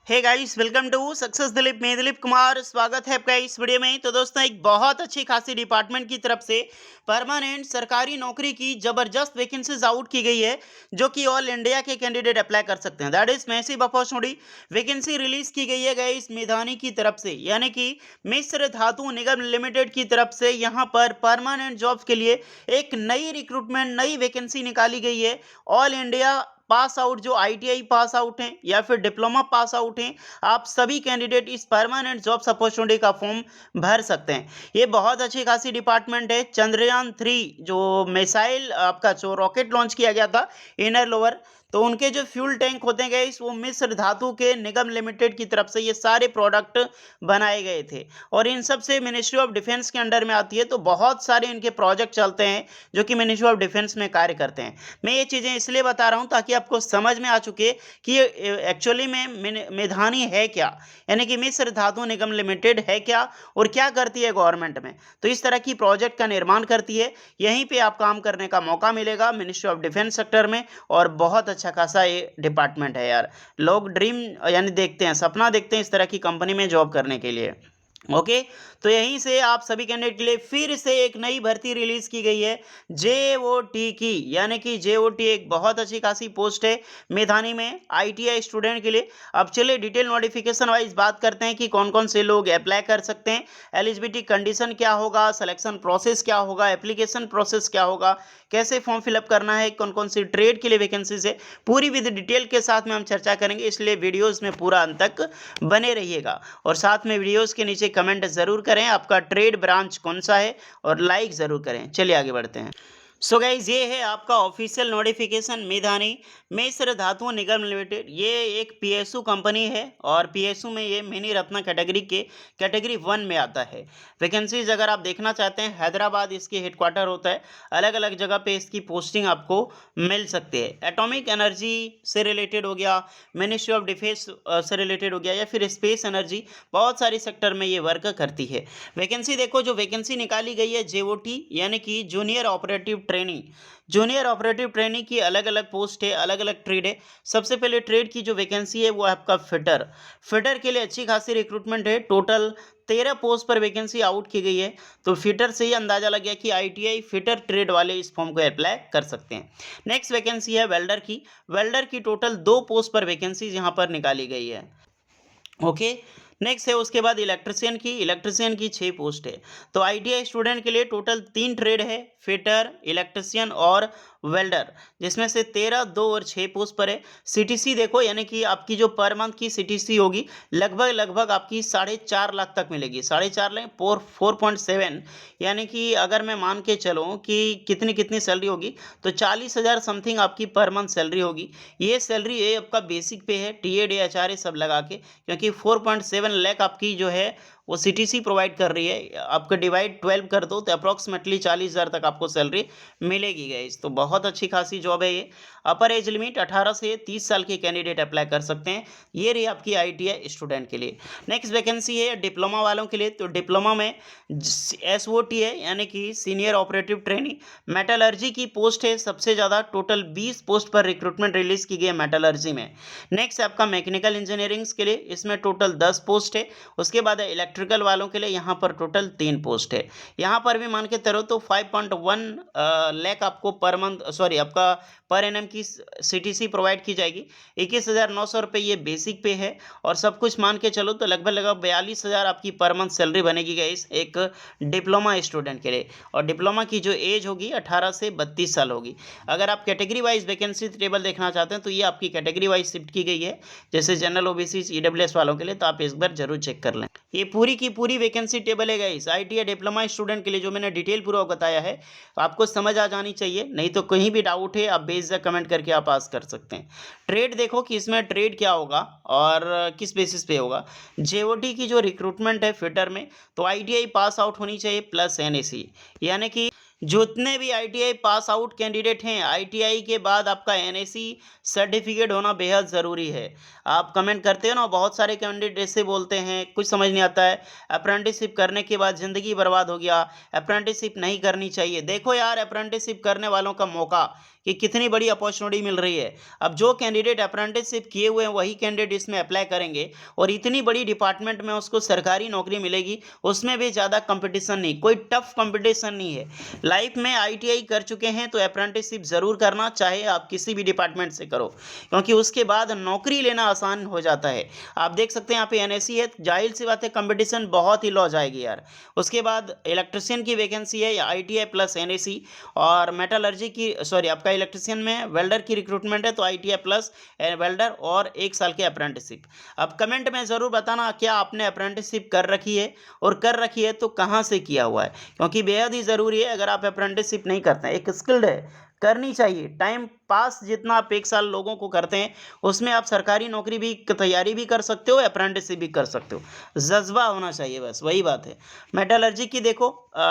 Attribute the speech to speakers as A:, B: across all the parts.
A: Hey guys, welcome to success Dilip. मैं दिलीप कुमार स्वागत है आपका इस वीडियो में। तो दोस्तों, एक बहुत अच्छी खासी डिपार्टमेंट की तरफ से परमानेंट सरकारी नौकरी की ज़बरदस्त वैकेंसीज आउट की गई है, जो कि ऑल इंडिया के कैंडिडेट अप्लाई कर सकते हैं। That is massive opportunity. Vacancy release की गई है गाइस मेधानी की तरफ से, यानी कि मिस्र धातु निगम लिमिटेड की तरफ से। यहाँ पर परमानेंट जॉब्स के लिए एक नई रिक्रूटमेंट, नई वैकेंसी निकाली गई है। ऑल इंडिया पास आउट, जो आईटीआई पास आउट हैं या फिर डिप्लोमा पास आउट हैं, आप सभी कैंडिडेट इस परमानेंट जॉब्स अपॉर्चुनिटी का फॉर्म भर सकते हैं। ये बहुत अच्छी खासी डिपार्टमेंट है। चंद्रयान 3 जो मिसाइल आपका जो रॉकेट लॉन्च किया गया था इनर लोअर, तो उनके जो फ्यूल टैंक होते हैं गाइस, वो मिस्र धातु के निगम लिमिटेड की तरफ से ये सारे प्रोडक्ट बनाए गए थे और इन सब से मिनिस्ट्री ऑफ डिफेंस के अंडर में आती है। तो बहुत सारे इनके प्रोजेक्ट चलते हैं जो कि मिनिस्ट्री ऑफ डिफेंस में कार्य करते हैं। मैं ये चीज़ें इसलिए बता रहा हूँ ताकि आपको समझ में आ चुके कि एक्चुअली में मेधानी है क्या, यानी कि मिस्र धातु निगम लिमिटेड है क्या और क्या करती है गवर्नमेंट में। तो इस तरह की प्रोजेक्ट का निर्माण करती है। यहीं पे आप काम करने का मौका मिलेगा मिनिस्ट्री ऑफ डिफेंस सेक्टर में, और बहुत अच्छा खासा ये डिपार्टमेंट है यार। लोग ड्रीम यानी देखते हैं, सपना देखते हैं इस तरह की कंपनी में जॉब करने के लिए। ओके, तो यहीं से आप सभी कैंडिडेट के लिए फिर से एक नई भर्ती रिलीज की गई है जेओटी की, यानी कि जेओटी एक बहुत अच्छी खासी पोस्ट है मेधानी में आईटीआई स्टूडेंट के लिए। अब चलिए डिटेल नोटिफिकेशन वाइज बात करते हैं कि कौन कौन से लोग अप्लाई कर सकते हैं, एलिजिबिलिटी कंडीशन क्या होगा, सिलेक्शन प्रोसेस क्या होगा, एप्लीकेशन प्रोसेस क्या होगा, कैसे फॉर्म फिलअप करना है, कौन कौन सी ट्रेड के लिए वैकेंसीज है, पूरी विद डिटेल के साथ में हम चर्चा करेंगे। इसलिए वीडियोज़ में पूरा अंत तक बने रहिएगा और साथ में वीडियोज़ के नीचे कमेंट ज़रूर करें आपका ट्रेड ब्रांच कौन सा है, और लाइक ज़रूर करें। चलिए आगे बढ़ते हैं। सो गाइज, ये है आपका ऑफिशियल नोटिफिकेशन मेधानी मिस्र धातु निगम लिमिटेड। ये एक पीएसयू कंपनी है और पीएसयू में ये मिनी रत्ना कैटेगरी के कैटेगरी 1 में आता है। वैकेंसीज अगर आप देखना चाहते हैं, हैदराबाद इसकी हेडक्वार्टर होता है। अलग अलग जगह पे इसकी पोस्टिंग आपको मिल सकती है। एटॉमिक एनर्जी से रिलेटेड हो गया, मिनिस्ट्री ऑफ डिफेंस से रिलेटेड हो गया, या फिर स्पेस एनर्जी, बहुत सारी सेक्टर में ये वर्क करती है। वैकेंसी देखो, जो वैकेंसी निकाली गई है जेओटी यानी कि junior operative training. Junior operative training की अलग अलग पोस्ट है, अलग अलग ट्रेड है। सबसे पहले ट्रेड की जो वैकेंसी है वो है आपका फिटर। फिटर के लिए अच्छी खासी रिक्रूटमेंट है। टोटल 13 पोस्ट पर वैकेंसी आउट की गई है। तो फिटर से ही अंदाजा लग गया कि आईटीआई फिटर ट्रेड वाले इस फॉर्म को अप्लाई कर सकते हैं। नेक्स्ट वैकेंसी है वेल्डर की। वेल्डर की टोटल 2 पोस्ट पर वैकेंसी यहाँ पर निकाली गई है। ओके, नेक्स्ट है उसके बाद इलेक्ट्रिशियन की 6 पोस्ट है। तो आईटीआई स्टूडेंट के लिए टोटल 3 ट्रेड है, फिटर, इलेक्ट्रिशियन और वेल्डर, जिसमें से 13, 2 और 6 पोस्ट पर है। सीटीसी देखो, यानी कि आपकी जो पर मंथ की सीटीसी होगी लगभग लगभग आपकी 4.5 लाख तक मिलेगी। 4.5 लाख 4.7, यानी कि अगर मैं मान के चलूँ कि कितनी कितनी सैलरी होगी, तो 40,000 समथिंग आपकी पर मंथ सैलरी होगी। ये सैलरी ये आपका बेसिक पे है, टीएडी एचआरए सब लगा के, क्योंकि 4.7 लाख आपकी जो है वो सीटीसी प्रोवाइड कर रही है। आपका डिवाइड 12 कर दो तो अप्रॉक्सीमेटली 40,000 तक आपको सैलरी मिलेगी गाइस। तो बहुत अच्छी खासी जॉब है ये। अपर एज लिमिट 18 से 30 साल के कैंडिडेट अप्लाई कर सकते हैं। ये रही आपकी आईटीआई स्टूडेंट के लिए। नेक्स्ट वैकेंसी है डिप्लोमा वालों के लिए। तो डिप्लोमा में एसओटी है, यानी कि सीनियर ऑपरेटिव ट्रेनिंग। मेटलर्जी की पोस्ट है सबसे ज़्यादा, टोटल 20 पोस्ट पर रिक्रूटमेंट रिलीज की गई है मेटलर्जी में। नेक्स्ट आपका मैकेनिकल इंजीनियरिंग के लिए, इसमें टोटल 10 पोस्ट है। उसके बाद इलेक्ट्रिकल वालों के लिए यहाँ पर टोटल 3 पोस्ट है। यहाँ पर भी मान के चलो तो 5.1 लाख आपको पर मंथ, सॉरी आपका पर एनएम की सीटीसी प्रोवाइड की जाएगी। 21,900 रुपये ये बेसिक पे है, और सब कुछ मान के चलो तो लगभग लगभग 42,000 आपकी पर मंथ सैलरी बनेगी गाइस एक डिप्लोमा स्टूडेंट के लिए। और डिप्लोमा की जो एज होगी 18 से 32 साल होगी। अगर आप कैटेगरी वाइज वैकेंसी टेबल देखना चाहते हैं तो ये आपकी कैटेगरी वाइज शिफ्ट की गई है, जैसे जनरल ओबीसी ईडब्ल्यूएस वालों के लिए। तो आप इस बार जरूर चेक कर लें। ये पूरी की पूरी वैकेंसी टेबल है गाइस आईटीआई डिप्लोमा स्टूडेंट के लिए, जो मैंने डिटेल पूरा बताया है। आपको समझ आ जानी चाहिए, नहीं तो कहीं भी डाउट है आप बेझिझक कमेंट करके आप आस्क कर सकते हैं। ट्रेड देखो कि इसमें ट्रेड क्या होगा और किस बेसिस पे होगा। जेओटी की जो रिक्रूटमेंट है फिटर में, तो आईटीआई पास आउट होनी चाहिए प्लस एनएसी, यानी कि जितने भी आईटीआई पास आउट कैंडिडेट हैं, आईटीआई के बाद आपका एनएसी सर्टिफिकेट होना बेहद ज़रूरी है। आप कमेंट करते हो ना, बहुत सारे कैंडिडेट ऐसे बोलते हैं, कुछ समझ नहीं आता है, अप्रेंटिसशिप करने के बाद ज़िंदगी बर्बाद हो गया, अप्रेंटिसशिप नहीं करनी चाहिए। देखो यार, अप्रेंटिसशिप करने वालों का मौका कि कितनी बड़ी अपॉर्चुनिटी मिल रही है। अब जो कैंडिडेट अप्रेंटिसशिप किए हुए हैं वही कैंडिडेट इसमें अप्लाई करेंगे और इतनी बड़ी डिपार्टमेंट में उसको सरकारी नौकरी मिलेगी, उसमें भी ज़्यादा कंपटीशन नहीं, कोई टफ कंपटीशन नहीं है। लाइफ में आईटीआई कर चुके हैं तो अप्रेंटिसशिप ज़रूर करना, चाहे आप किसी भी डिपार्टमेंट से करो, क्योंकि उसके बाद नौकरी लेना आसान हो जाता है। आप देख सकते हैं यहाँ पे एनएससी है, जाहिर सी बात है कंपटीशन बहुत ही लो जाएगी यार। उसके बाद इलेक्ट्रिशियन की वैकेंसी है या आईटीआई प्लस एनएससी, और मेटलर्जी की, सॉरी आपका इलेक्ट्रिशियन में वेल्डर की रिक्रूटमेंट है तो आईटीआई प्लस वेल्डर और 1 साल की अप्रेंटिसशिप। अब कमेंट में ज़रूर बताना क्या आपने अप्रेंटिसशिप कर रखी है, और कर रखी है तो कहाँ से किया हुआ है, क्योंकि बेहद ही ज़रूरी है। अगर आप अप्रेंटिसशिप नहीं करते हैं, एक स्किल्ड है, करनी चाहिए। टाइम पास जितना आप 1 साल लोगों को करते हैं, उसमें आप सरकारी नौकरी भी की तैयारी भी कर सकते हो, अप्रेंटिसशिप भी कर सकते हो। जज्बा होना चाहिए, बस वही बात है। मेटलर्जी की देखो,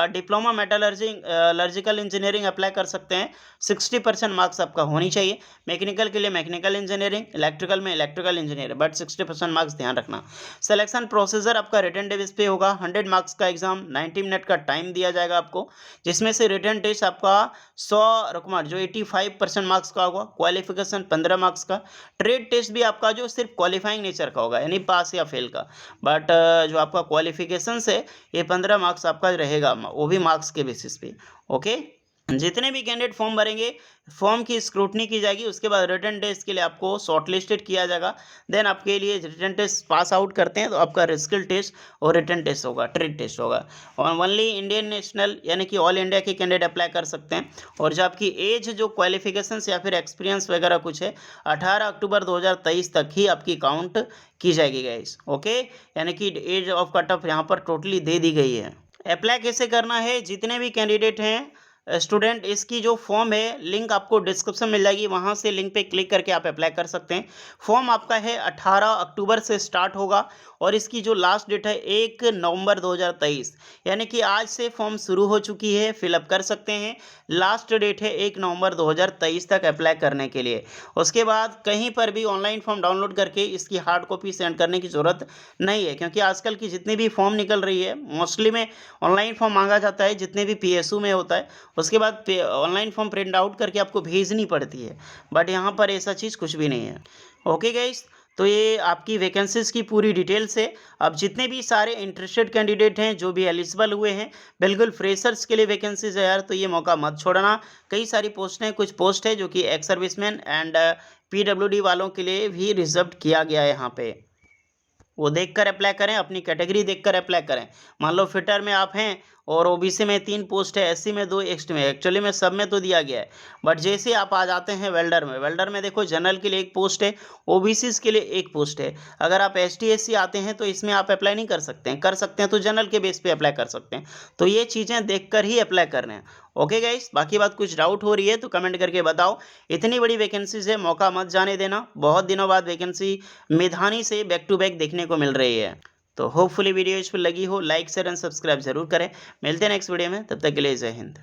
A: डिप्लोमा मेटलर्जी लर्जिकल इंजीनियरिंग अप्लाई कर सकते हैं, 60% मार्क्स आपका होनी चाहिए। मैकेनिकल के लिए मैकेनिकल इंजीनियरिंग, इलेक्ट्रिकल में इलेक्ट्रिकल इंजीनियर, बट 60% मार्क्स ध्यान रखना। सिलेक्शन प्रोसीजर आपका रिटन बेस पे होगा, 100 मार्क्स का एग्जाम, 90 मिनट का टाइम दिया जाएगा आपको, जिसमें से रिटन टेस्ट आपका 100 रकमार जो 85% मार्क्स का होगा, क्वालिफिकेशन 15 मार्क्स का, ट्रेड टेस्ट भी आपका जो सिर्फ क्वालिफाइंग नेचर का होगा, यानी पास या फेल का, बट जो आपका क्वालिफिकेशन से ये 15 मार्क्स आपका रहेगा, वो भी मार्क्स के बेसिस पे। ओके, जितने भी कैंडिडेट फॉर्म भरेंगे, फॉर्म की स्क्रूटनी की जाएगी, उसके बाद रिटन टेस्ट के लिए आपको शॉर्टलिस्टेड किया जाएगा। देन आपके लिए रिटन टेस्ट पास आउट करते हैं तो आपका स्किल टेस्ट और रिटन टेस्ट होगा, ट्रेड टेस्ट होगा। और ओनली इंडियन नेशनल यानी कि ऑल इंडिया के कैंडिडेट अप्लाई कर सकते हैं। और जो आपकी एज, जो क्वालिफिकेशंस या फिर एक्सपीरियंस वगैरह कुछ है, 18 अक्टूबर 2023 तक ही आपकी काउंट की जाएगी गाइस। ओके, यानी कि एज ऑफ कट ऑफ यहाँ पर टोटली दे दी गई है। अप्लाई कैसे करना है, जितने भी कैंडिडेट हैं स्टूडेंट, इसकी जो फॉर्म है लिंक आपको डिस्क्रिप्शन मिल जाएगी, वहाँ से लिंक पे क्लिक करके आप अप्लाई कर सकते हैं। फॉर्म आपका है 18 अक्टूबर से स्टार्ट होगा और इसकी जो लास्ट डेट है 1 नवंबर 2023, यानी कि आज से फॉर्म शुरू हो चुकी है, फिलअप कर सकते हैं। लास्ट डेट है 1 नवंबर 2023 तक अप्लाई करने के लिए। उसके बाद कहीं पर भी ऑनलाइन फॉर्म डाउनलोड करके इसकी हार्ड कॉपी सेंड करने की ज़रूरत नहीं है, क्योंकि आजकल की जितनी भी फॉर्म निकल रही है मोस्टली में ऑनलाइन फॉर्म मांगा जाता है, जितने भी पीएसयू में होता है। उसके बाद ऑनलाइन फॉर्म प्रिंट आउट करके आपको भेजनी पड़ती है, बट यहाँ पर ऐसा चीज़ कुछ भी नहीं है। ओके गाइस, तो ये आपकी वैकेंसीज़ की पूरी डिटेल्स है। अब जितने भी सारे इंटरेस्टेड कैंडिडेट हैं, जो भी एलिजिबल हुए हैं, बिल्कुल फ्रेशर्स के लिए वैकेंसीज है यार, तो ये मौका मत छोड़ना। कई सारी पोस्ट हैं, कुछ पोस्ट है जो कि एक्स सर्विसमैन एंड पीडब्ल्यूडी वालों के लिए भी रिजर्व किया गया है। यहाँ पे वो देखकर अप्लाई करें, अपनी कैटेगरी देखकर अप्लाई करें। मान लो फिटर में आप हैं और ओबीसी में 3 पोस्ट है, एससी में 2, एसटी में, एक्चुअली में सब में तो दिया गया है, बट जैसे आप आ जाते हैं वेल्डर में, वेल्डर में देखो जनरल के लिए 1 पोस्ट है, ओबीसी के लिए 1 पोस्ट है। अगर आप एसटी एससी आते हैं तो इसमें आप अप्लाई नहीं कर सकते हैं, कर सकते हैं तो जनरल के बेस पे अप्लाई कर सकते हैं। तो ये चीज़ें देखकर ही अप्लाई करने हैं। ओके गाइस, बाकी बात कुछ डाउट हो रही है तो कमेंट करके बताओ। इतनी बड़ी वैकेंसीज है, मौका मत जाने देना। बहुत दिनों बाद वैकेंसी मेधानी से बैक टू बैक देखने को मिल रही है। तो होपफुली वीडियो यूजफुल लगी हो, लाइक शेयर एंड सब्सक्राइब जरूर करें। मिलते हैं नेक्स्ट वीडियो में, तब तक के लिए जय हिंद।